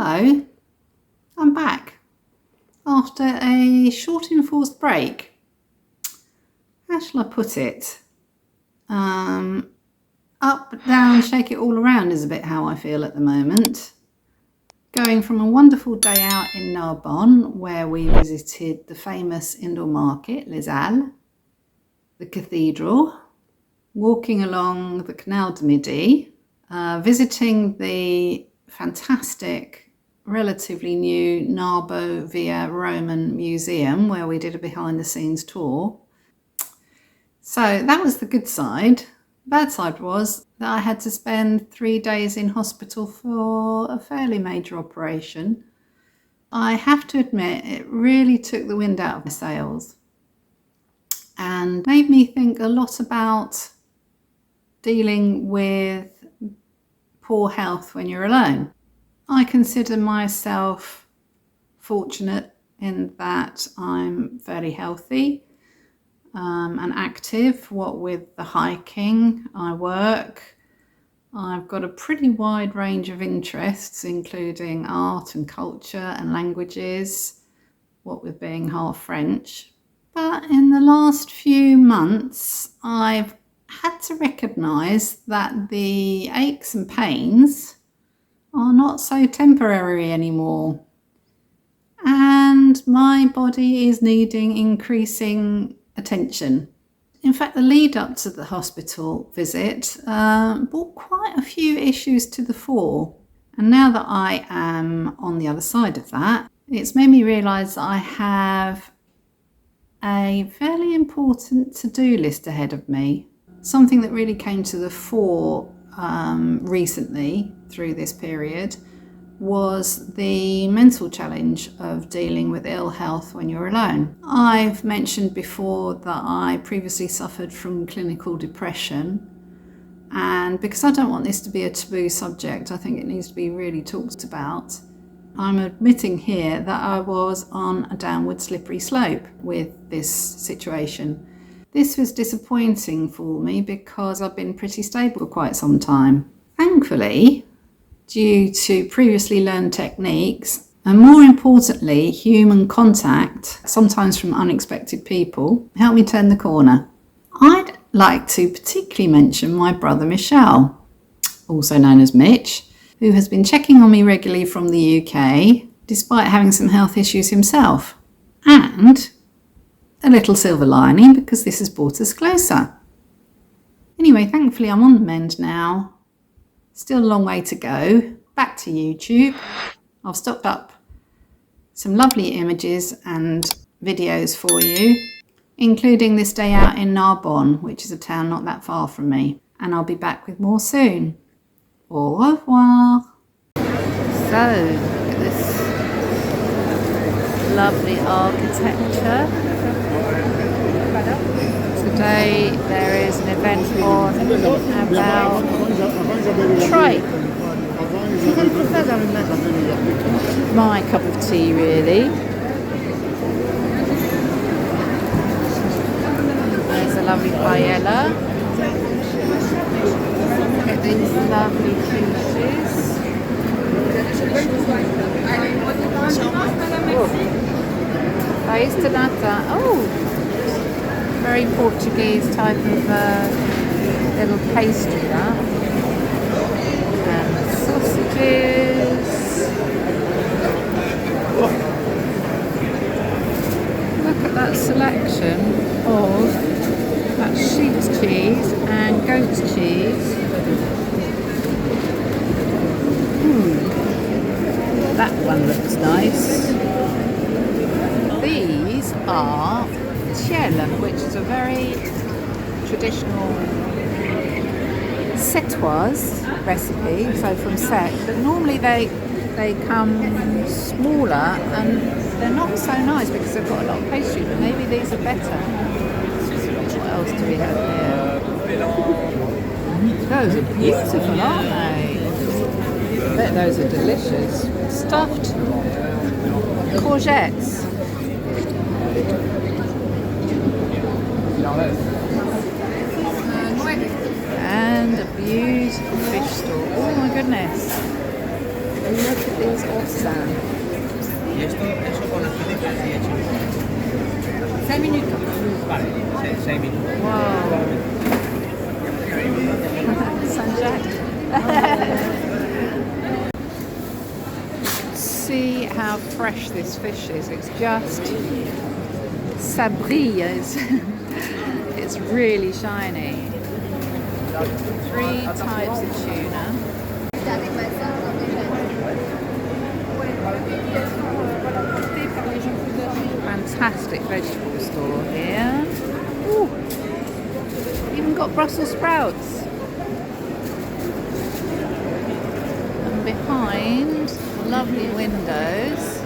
Hello, I'm back after a short enforced break. How shall I put it? Up, down, shake it all around is a bit how I feel at the moment. Going from a wonderful day out in Narbonne, where we visited the famous indoor market, Les Halles, the cathedral, walking along the canal de Midi, visiting the fantastic, relatively new Narbo Via Roman Museum, where we did a behind-the-scenes tour. So that was the good side. The bad side was that I had to spend 3 days in hospital for a fairly major operation. I have to admit, it really took the wind out of my sails and made me think a lot about dealing with poor health when you're alone. I consider myself fortunate in that I'm fairly healthy and active. What with the hiking, I work. I've got a pretty wide range of interests, including art and culture and languages, what with being half French. But in the last few months, I've had to recognise that the aches and pains are not so temporary anymore. And my body is needing increasing attention. In fact, the lead up to the hospital visit brought quite a few issues to the fore. And now that I am on the other side of that, it's made me realise that I have a fairly important to-do list ahead of me. Something that really came to the fore recently through this period was the mental challenge of dealing with ill health when you're alone. I've mentioned before that I previously suffered from clinical depression, and because I don't want this to be a taboo subject, I think it needs to be really talked about. I'm admitting here that I was on a downward slippery slope with this situation. This was disappointing for me because I've been pretty stable for quite some time. Thankfully, due to previously learned techniques, and more importantly, human contact, sometimes from unexpected people, helped me turn the corner. I'd like to particularly mention my brother Michel, also known as Mitch, who has been checking on me regularly from the UK, despite having some health issues himself. And a little silver lining, because this has brought us closer. Anyway, thankfully I'm on the mend now. Still a long way to go. Back to YouTube. I've stocked up some lovely images and videos for you, including this day out in Narbonne, which is a town not that far from me. And I'll be back with more soon. Au revoir. So, look at this lovely architecture. Today there is an event on about trike. My cup of tea, really. There's a lovely paella. Look at these lovely peaches. País de nata. Oh! Very Portuguese type of little pastry, that. And sausages. Look at that selection of that sheep's cheese and goat's cheese. That one looks nice. These are which is a very traditional Setoise recipe, so from Set, but normally they come smaller and they're not so nice because they've got a lot of pastry, but maybe these are better. What else do we have here? Those are beautiful, aren't they? I bet those are delicious. Stuffed courgettes. And a beautiful fish store. Oh my goodness. look at these oursins. Y eso con las críticas y hecho. 6 minutos. Vale, 6 minutos. Wow. Saint-Jacques. See how fresh this fish is. It's just ça brille. It's really shiny. 3 types of tuna. Fantastic vegetable store here. Ooh, even got Brussels sprouts. And behind lovely windows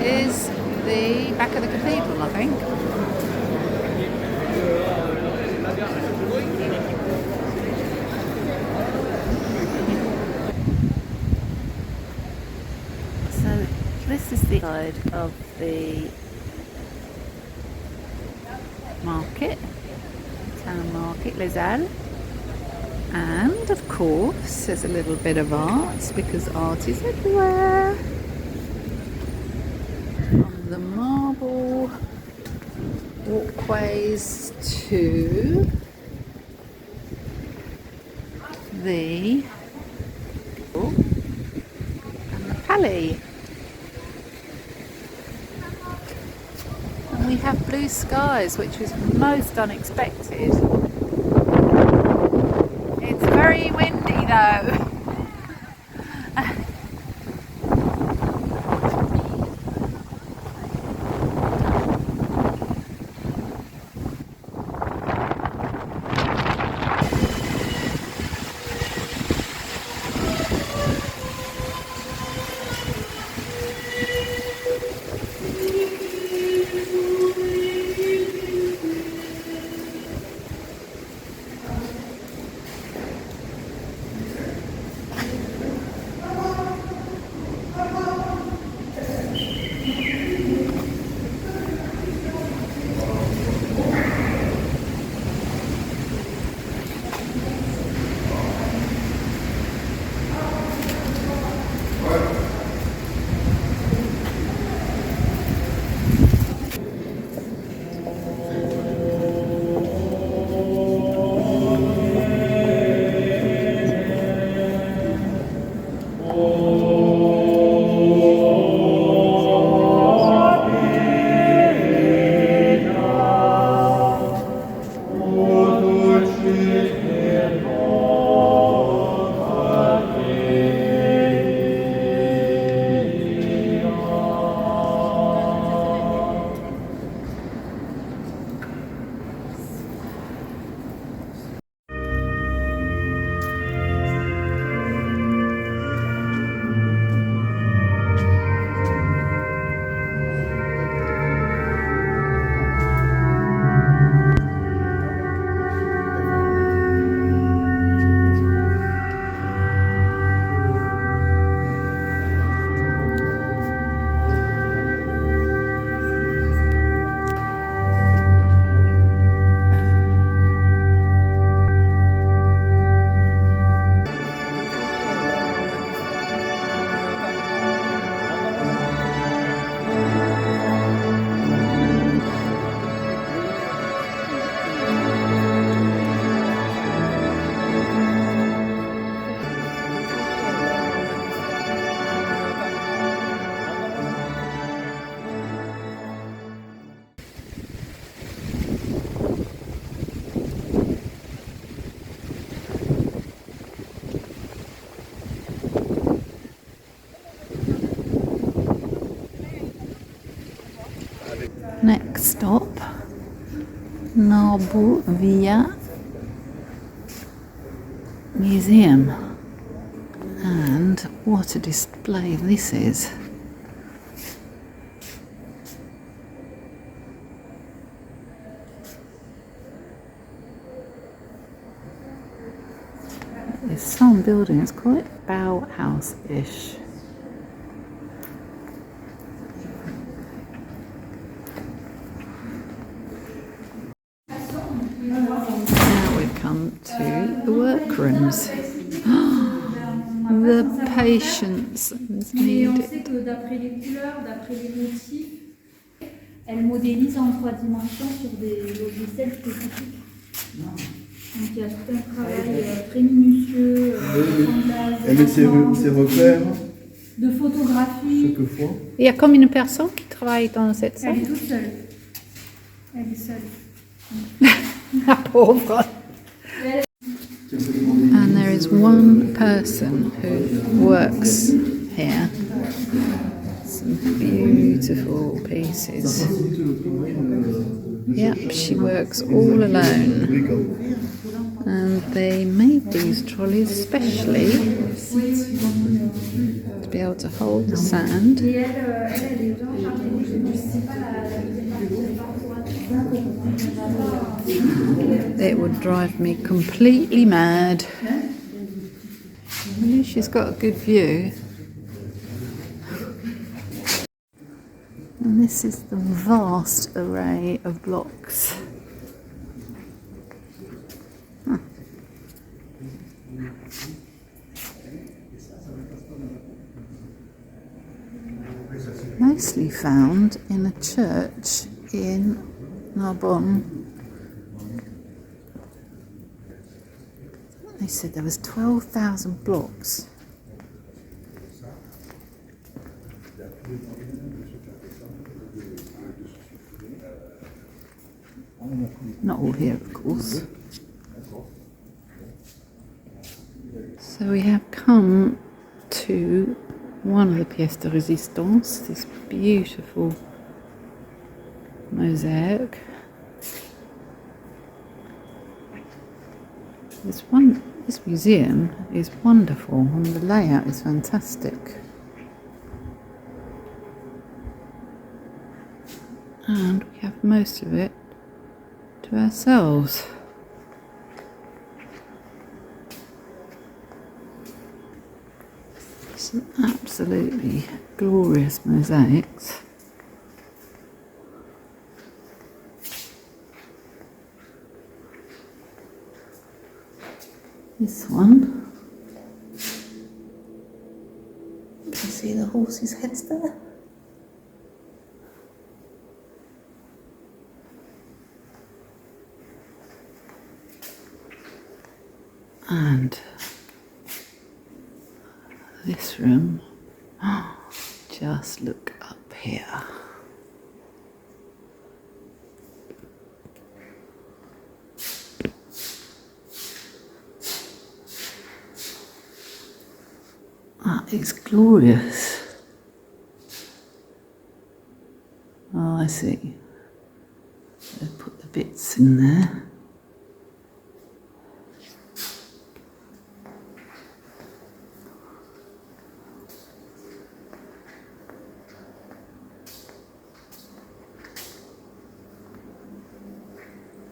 is the back of the cathedral, I think. So this is the side of the market, town market, Les Halles. And of course there's a little bit of art, because art is everywhere. From the marble walkways to the Palais. And we have blue skies, which was most unexpected. It's very windy though. Next stop, Narbo Via Museum. And what a display this is. There's some building, it's quite Bauhaus-ish. Now we come to the workrooms. The patience is Mais on sait needed. que d'après les couleurs, d'après les motifs, elle modélise en 3 dimensions sur des logiciels spécifiques. Donc il y a tout un travail très minutieux, d'assemblage, Elle met ses repères de photographie. chaque fois. Il y a combien de personnes qui travaillent dans cette Elle salle? est toute seule. Elle est seule. La pauvre. And there is one person who works here. Some beautiful pieces. Yep, she works all alone. And they made these trolleys specially to be able to hold the sand. Et elle est vraiment chargée. Je ne sais pas la deuxième partie. It would drive me completely mad. At least she's got a good view. And this is the vast array of blocks. Huh. Mostly found in a church in Narbonne. They said there was 12,000 blocks. Not all here, of course. So we have come to one of the pièces de résistance, this beautiful mosaic. This museum is wonderful and the layout is fantastic. And we have most of it to ourselves. Some absolutely glorious mosaics. This one. You can see the horses' heads there. And this room, just look up here. That is glorious. Oh, I see. They've put the bits in there.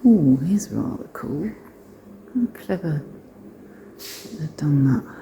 Oh, he's rather cool. How clever they've done that.